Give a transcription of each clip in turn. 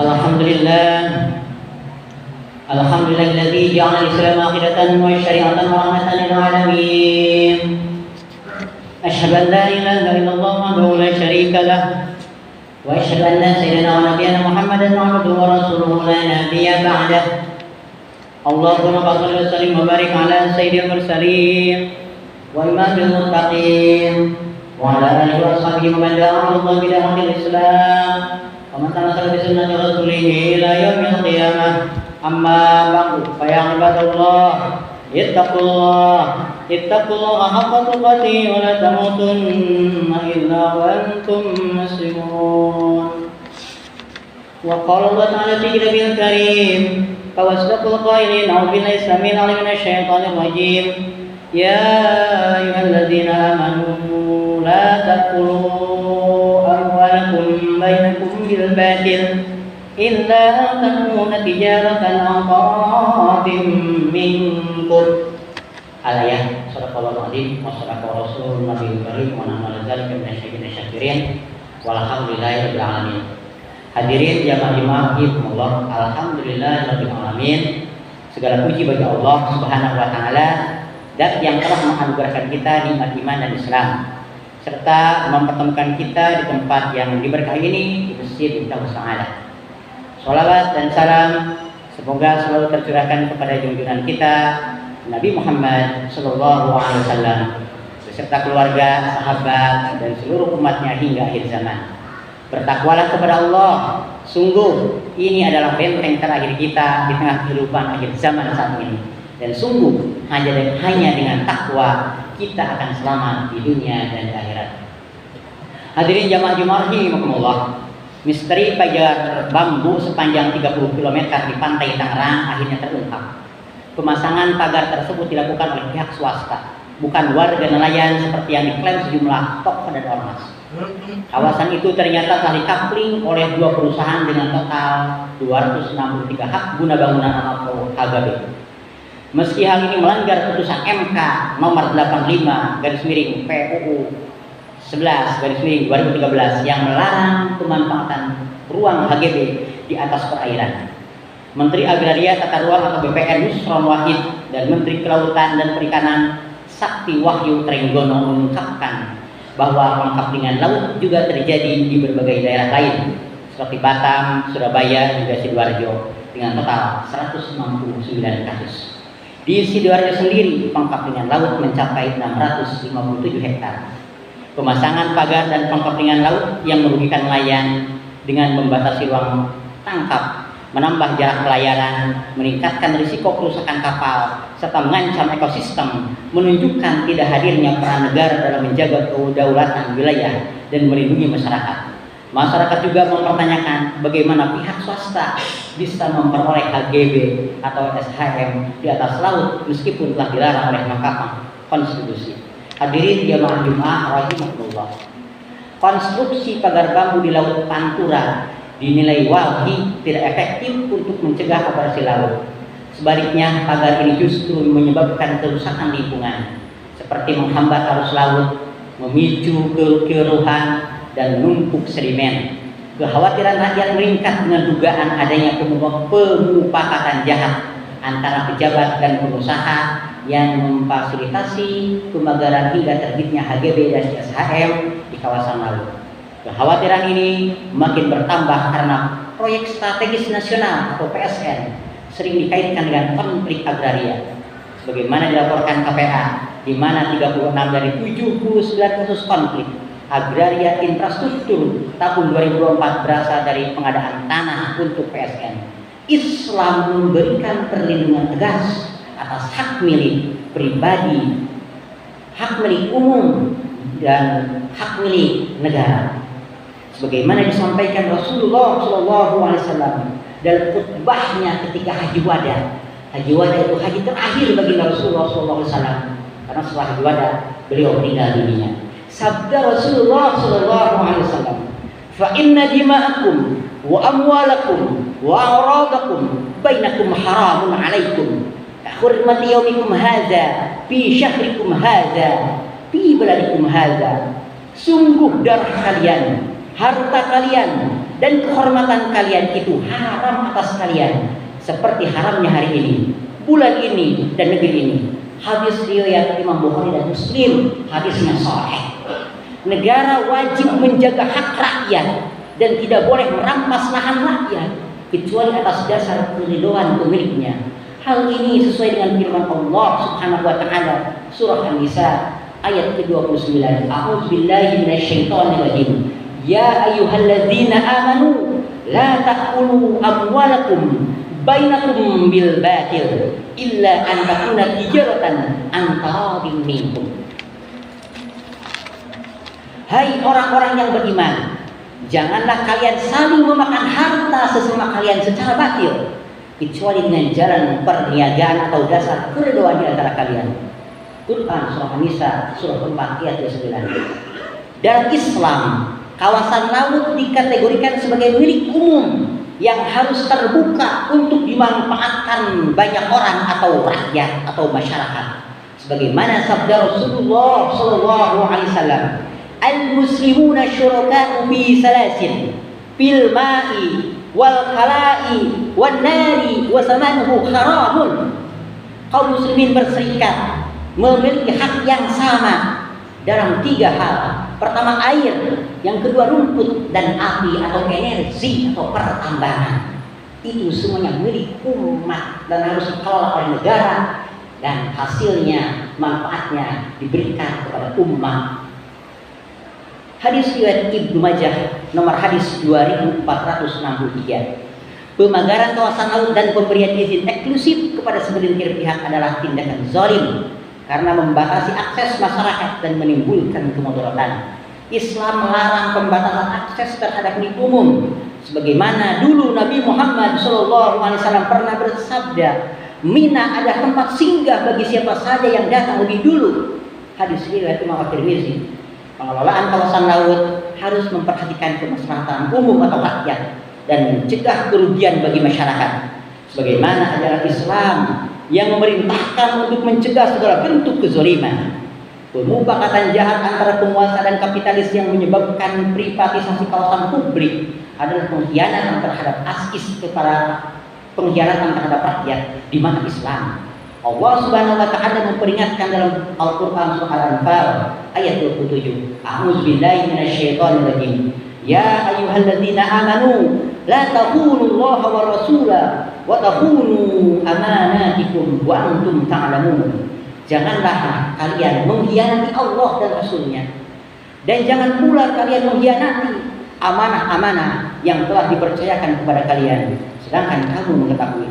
Alhamdulillah. Alhamdulillahilladzi ja'ala al-Islam aqidatan wa syari'atan wa rahmatan lil alamin. Asyhadu an la ilaha illallah wahdahu la syarika lah wa asyhadu anna sayyidina wa nabiyyana Muhammadan abduhu wa rasuluhu la nabiyya ba'dah. Allahumma shalli wa sallim wa barik ala sayyidil mursalin wa imamil muttaqin wa ala alihi wa sahbihi wa man da'a ila bid'atil Islam wa man tamassaka bi sunnati rasulih ila yaumil qiyamah. Amma ba'du, fa ya ibadallah ittaqullah haqqa tuqatih wa la tamutunna illa wa antum muslimun. Wa qala Allah ta'ala fi kitabil karim fawasdaqul qailin a'udzu billahi samil alim minasy syaithanir rajim. Ya ayyuhalladzina amanu la taqulu amwalakum bainakum bil batil illa an takuna tijaratan an taradin minkum. Al-ayah Sadaqallahu adzim wa sadaqa rasul nabiyil karim wa nahnu ala dzalika minasyaitonir syakirin walhamdulillahirabbil alamin. Hadirin jamaah rahimakumullah, alhamdulillahirabbil alamin. Segala puji bagi Allah Subhanahu wa taala, zat yang telah menganugerahkan kita nikmat iman dan Islam serta mempertemukan kita di tempat yang diberkahi ini, di Masjid Firdaus A'la. Sholawat dan salam semoga selalu tercurahkan kepada junjungan kita Nabi Muhammad Sallallahu Alaihi Wasallam beserta keluarga, sahabat dan seluruh umatnya hingga akhir zaman. Bertakwalah kepada Allah. Sungguh ini adalah benteng terakhir kita di tengah kehidupan akhir zaman saat ini. Dan sungguh hanya dengan takwa kita akan selamat di dunia dan di akhirat. Hadirin jamaah rahimakumullah. Misteri pagar bambu sepanjang 30 km di pantai Tangerang akhirnya terungkap. Pemasangan pagar tersebut dilakukan oleh pihak swasta, bukan warga nelayan seperti yang diklaim sejumlah tokoh dan ormas. Kawasan itu ternyata telah dikapling oleh dua perusahaan dengan total 263 hak guna bangunan atau HGB. Meski hal ini melanggar putusan MK nomor 85 PUU 11/2013 yang melarang pemanfaatan ruang HGB di atas perairan. Menteri Agraria Tata Ruang atau BPN Nusron Wahid dan Menteri Kelautan dan Perikanan Sakti Wahyu Trenggono mengungkapkan bahwa pengkaplingan laut juga terjadi di berbagai daerah lain seperti Batam, Surabaya, hingga Sidoarjo dengan total 169 kasus. Di Sidoarjo sendiri pengkaplingan laut mencapai 657 hektar. Pemasangan pagar dan pengkaplingan laut yang merugikan nelayan dengan membatasi ruang tangkap, menambah jarak pelayaran, meningkatkan risiko kerusakan kapal, serta mengancam ekosistem, menunjukkan tidak hadirnya peran negara dalam menjaga kedaulatan wilayah dan melindungi masyarakat. Masyarakat juga mempertanyakan bagaimana pihak swasta bisa memperoleh HGB atau SHM di atas laut meskipun telah dilarang oleh Mahkamah Konstitusi. Hadirin jamaah rahimakumullah. Konstruksi pagar bambu di Laut Pantura dinilai walhi tidak efektif untuk mencegah abrasi laut. Sebaliknya, pagar ini justru menyebabkan kerusakan lingkungan seperti menghambat arus laut, memicu keruhan dan menumpuk sedimen. Kekhawatiran rakyat meningkat dengan dugaan adanya pemufakatan jahat antara pejabat dan pengusaha yang memfasilitasi pemagaran hingga terbitnya HGB dan SHM di kawasan laut. Kekhawatiran ini makin bertambah karena proyek strategis nasional atau PSN sering dikaitkan dengan konflik agraria. Sebagaimana dilaporkan KPA, di mana 36 dari 79 kasus konflik agraria infrastruktur tahun 2024 berasal dari pengadaan tanah untuk PSN. Islam memberikan perlindungan tegas atas hak milik pribadi, hak milik umum, dan hak milik negara. Sebagaimana disampaikan Rasulullah SAW dalam khutbahnya ketika Haji Wada. Haji Wada itu haji terakhir bagi Rasulullah SAW karena setelah Haji Wada beliau meninggal dunia. Sabda Rasulullah SAW, "Fa inna dima'akum wa amwalakum wa a'radakum bainakum haramun 'alaikum." Hurmati yaumikum hadza fi syahrikum hadza fi baladikum hadza. Sungguh darah kalian, harta kalian dan kehormatan kalian itu haram atas kalian seperti haramnya hari ini, bulan ini, dan negeri ini. Hadis riwayat Imam Bukhari dan Muslim, hadisnya sahih. Negara wajib menjaga hak rakyat dan tidak boleh merampas lahan rakyat kecuali atas dasar keridhaan pemiliknya. Hal ini sesuai dengan firman Allah Subhanahu wa taala surah An-Nisa ayat ke-29. A'udzubillahi minasyaitonirrajim. Ya ayyuhalladzina amanu la ta'kulu amwalakum bainakum bil batil illa an takuna tijaratan an taradin minkum. Hai orang-orang yang beriman, janganlah kalian saling memakan harta sesama kalian secara batil kecuali dengan jalan perniagaan atau dasar keridhaan di antara kalian. Quran surah An-Nisa surah 4 ayat 9. Dalam Islam, kawasan laut dikategorikan sebagai milik umum yang harus terbuka untuk dimanfaatkan banyak orang atau rakyat atau masyarakat. Sebagaimana sabda Rasulullah sallallahu alaihi wasallam, al-muslimuna syuraka'u fi salasin fil ma'i wal khala'i wan nari wa samanuhu haramun. Kaum muslimin berserikat memiliki hak yang sama dalam 3 hal. Pertama air, yang kedua rumput dan api atau energi atau pertambangan. Itu semuanya milik umat dan harus dikelola oleh negara dan hasilnya, manfaatnya diberikan kepada umat. Hadis riwayat Ibnu Majah nomor hadis 2463. Pemagaran kawasan laut dan pemberian izin eksklusif kepada segelintir pihak adalah tindakan zalim karena membatasi akses masyarakat dan menimbulkan kemudaratan. Islam melarang pembatasan akses terhadap milik umum, sebagaimana dulu Nabi Muhammad SAW pernah bersabda, Mina ada tempat singgah bagi siapa saja yang datang lebih dulu. Hadis riwayat Imam At-Tirmizi. Pengelolaan kawasan laut harus memperhatikan kemaslahatan umum atau rakyat dan mencegah kerugian bagi masyarakat. Sebagaimana ajaran Islam yang memerintahkan untuk mencegah segala bentuk kezaliman. Pemufakatan jahat antara penguasa dan kapitalis yang menyebabkan privatisasi kawasan publik adalah pengkhianatan terhadap asas kepada pengkhianatan terhadap rakyat di mata Islam. Allah Subhanahu wa taala memperingatkan dalam Al-Qur'an surah Al-Anfal ayat 27. A'udzubillahi minasyaitonirrajim. Ya ayyuhalladzina amanu la takhunu-Allaha wa rasulahu wa takhunu amanatikum wa antum ta'lamun. Janganlah kalian mengkhianati Allah dan Rasulnya, dan jangan pula kalian mengkhianati amanah-amanah yang telah dipercayakan kepada kalian sedangkan kamu mengetahui.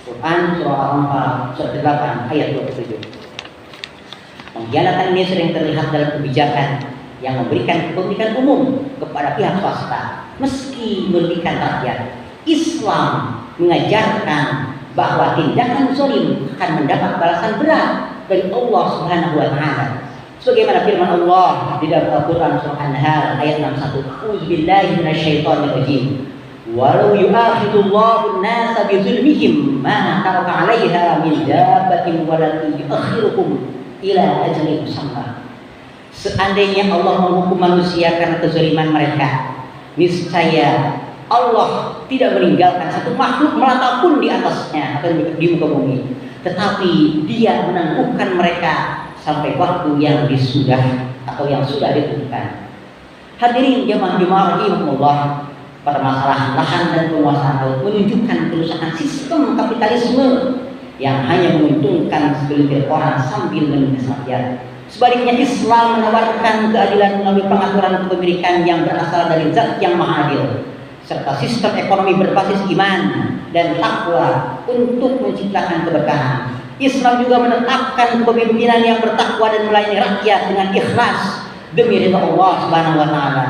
Quran surah Al-Anfal surah 8 ayat 27. Pengkhianatan ini sering terlihat dalam kebijakan yang memberikan kepemilikan umum kepada pihak swasta meski merugikan rakyat. Islam mengajarkan bahwa tindakan zalim akan mendapat balasan berat dari Allah Subhanahu wa taala. Sebagaimana firman Allah di dalam Al-Qur'an surah An-Nahl ayat 61. A'udzubillahi minasyaitonirrajim. Walau yu'akhidullahu an-nasa bi zulmihim ma taraka 'alaiha min dabbatin walakin yu'akhiruhum ila ajalin musamma. Seandainya Allah menghukum manusia karena kezaliman mereka, niscaya Allah tidak meninggalkan satu makhluk melata pun di atasnya atau di muka bumi, tetapi Dia menangguhkan mereka sampai waktu yang sudah ditentukan. Hadirin jemaah rahimahumullah, permasalahan lahan dan penguasaan laut menunjukkan kerusakan sistem kapitalisme yang hanya menguntungkan segelintir orang sambil menindas rakyat. Sebaliknya Islam menawarkan keadilan melalui pengaturan kepemilikan yang berasal dari Zat yang Maha Adil, serta sistem ekonomi berbasis iman dan takwa untuk menciptakan keberkahan. Islam juga menetapkan kepemimpinan yang bertakwa dan melayani rakyat dengan ikhlas demi ridha Allah Subhanahu wa taala.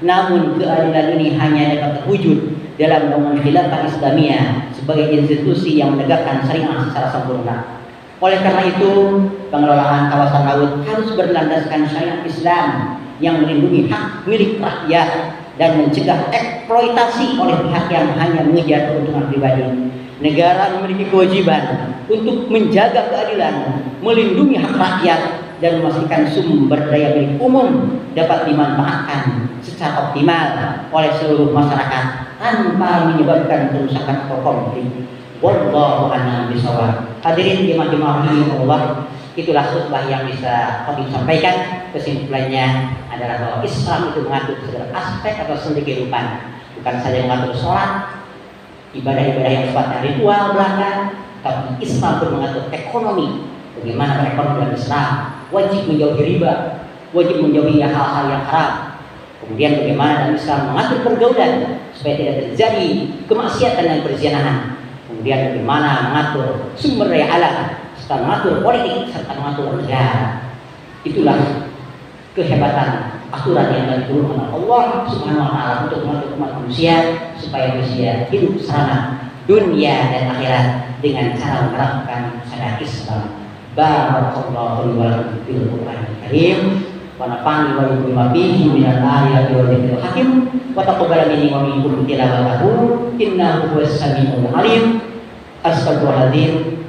Namun keadilan ini hanya dapat terwujud dalam bangunan khilafah Islamiyah sebagai institusi yang menegakkan syariat secara sempurna. Oleh karena itu, pengelolaan kawasan laut harus berlandaskan syariat Islam yang melindungi hak milik rakyat dan mencegah eksploitasi oleh pihak yang hanya mengejar keuntungan pribadi. Negara memiliki kewajiban untuk menjaga keadilan, melindungi hak rakyat, dan memastikan sumber daya milik umum dapat dimanfaatkan secara optimal oleh seluruh masyarakat tanpa menyebabkan kerusakan atau konflik. Wallahu a'lam bishawab. Hadirin jemaah Allah, itulah khutbah yang bisa kami sampaikan. Kesimpulannya adalah bahwa Islam itu mengatur segala aspek atau sendi kehidupan, bukan saja mengatur sholat, ibadah-ibadah yang sifatnya ritual belaka, tapi Islam pun mengatur ekonomi. Bagaimana perekonomian Islam? Wajib menjauhi riba, wajib menjauhi hal-hal yang haram. Kemudian bagaimana dalam Islam mengatur pergaulan supaya tidak terjadi kemaksiatan dan perzinahan. Kemudian bagaimana mengatur sumber daya alam, serta mengatur politik, serta mengatur negara. Itulah kehebatan aturan yang diturunkan oleh Allah Subhanahu wa taala untuk mengatur umat manusia supaya manusia hidup selamat dunia dan akhirat dengan cara menerapkan syariat Islam. Barakallahu li wa lakum fil Qur'anil Karim wa nafa'ani wa iyyakum bima fihi minal ayati wal dhikril hakim wa taqabbal minni wa minkum tilawatahu innahu huwas samiul alim. Astagfirullahaladzim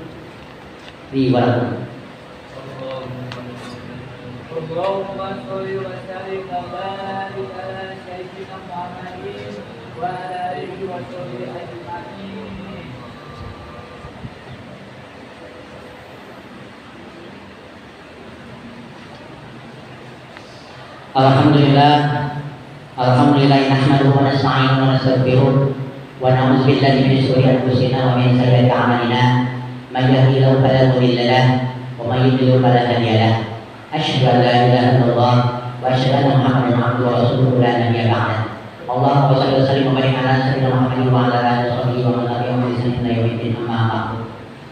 li wa lakum. Allahumma sholli wa sallim ala sayyidina Muhammadin wa ala alihi wa sahbihi ajma'in. Alhamdulillah nahmaduhu wa nasta'inuhu wa nastaghfiruh wa na'udzu billahi min shururi anfusina wa min sayyiati a'malina. May yahdihillahu fala mudilla lahu wa may yudlil fala hadiya lahu. Asyhadu an la ilaha illallah wa asyhadu anna Muhammadan abduhu wa rasuluhu la nabiyya ba'dah. Allahumma shalli wa sallim wa barik ala sayyidina Muhammadin wa ala alihi wa sahbihi wa man tabi'ahum bi ihsan ila yaumil amma ba'du.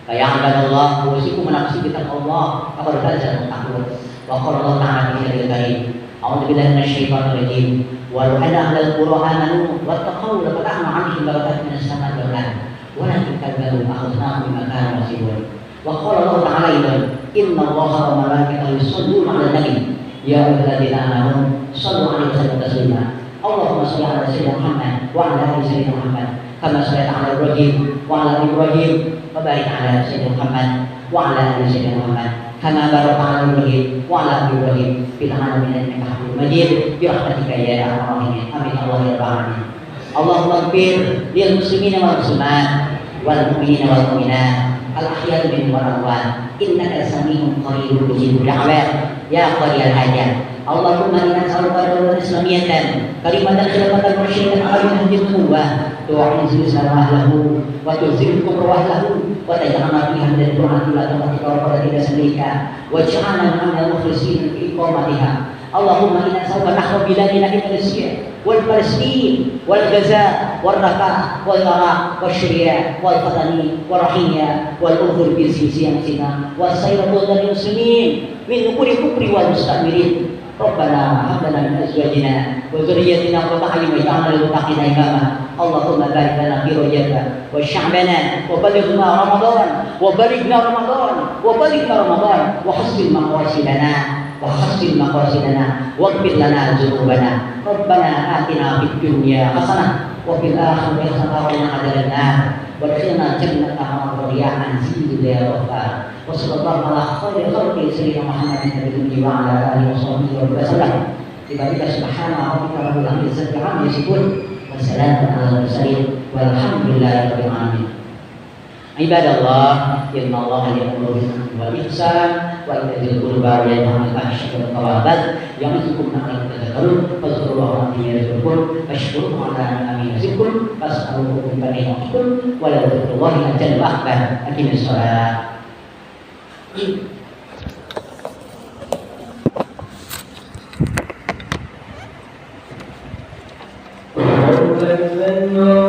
Fa ya ibadallah, usikum nafsi bi taqwallah faqad faza al-muttaqun. Wa qala Allah ta'ala fi kitabihil karim, a'udzu billahi minasyaitonir rajim. Walau anna ahlal qura amanu wattaqaw lafatahna 'alaihim barakatin minas samaa'i wal ardh walakin kadzabu fa'akhadhnahum bima kanu yaksibun. Wa qala Allah ta'ala inna Allaha wa malaikatahu yusholluna 'alan nabi ya ayyuhalladzina amanu shallu 'alaihi wa sallimu taslima. Allahumma shalli 'ala sayyidina Muhammad wa 'ala ali sayyidina Muhammad kama shallaita 'ala Ibrahim wa 'ala ali Ibrahim wa barik 'ala sayyidina Muhammad wa 'ala ali sayyidina Muhammad kama barakta 'ala Ibrahim wa 'ala ali Ibrahim fil 'alamin innaka Hamidum Majid bi rahmatika ya arhamar rahimin. Amin Allah ya rabbal alamin. Allahumma ighfir lil muslimina wal muslimat wal mu'minina wal mu'minat al ahya'i minhum wal amwat innaka sami'un qaribun mujibud da'wat ya qadiyal hajat. Allahumma inna nas'aluka dawlatan islamiyatan kalimatan khilafatan mursyidatan alimatan jilquwah tu'izzu islam ahlahu wa tuzilku rawahlahu wa taj'alna fiha min al-qur'ani la taqatika wa qadika sallika waj'alna min al-mukhlisin fi iqamatiha. Allahumma inna nas'aluka nahwa biladina Indonesia wal Palestin wal Gaza wal Raqqa wal Iraq wal Syria wal Qatani wal Rahimiyah wal Urdun bil Sina wal sayratu dari muslimin min kulli kufri wal mustamirin. Rabbana hab lana min azwajina wa dhurriyyatina qurrata a'yun waj'alna lil muttaqina imama. Allahumma barik lana fi rajabana wa sya'bana wa balighna ramadan wa balighna ramadan wa balighna ramadan wa hasbil maqasidana wa hasbil maqasidana waghfir lana dzunubana. Rabbana atina fid dunya hasanah wa fil akhirati hasanah wa qina adzaban nar wadkhilna jannata ma'al aziz ya rabbal. Wa sallallahu ala khairi khalqi sayyidina Muhammadin nabiyyi wa ala alihi wa sahbihi wa sallam. Tiba-tiba subhana rabbika rabbil izzati amma yasifun wa salamun alal mursalin walhamdulillahi rabbil alamin. Ibadallah, inna Allah ya'muru bil 'adli wal ihsan wa ita'i dzil qurba wa yanha 'anil fahsya'i wal munkar ya'izukum la'allakum tadhakkarun. Fadhkurullaha yadhkurkum washkuruhu 'ala ni'amihi yazidkum fas'aluhu min fadlihi wa la tadhkurullaha ajal wa akbar. Aqimis shalah. Allahu Akbar.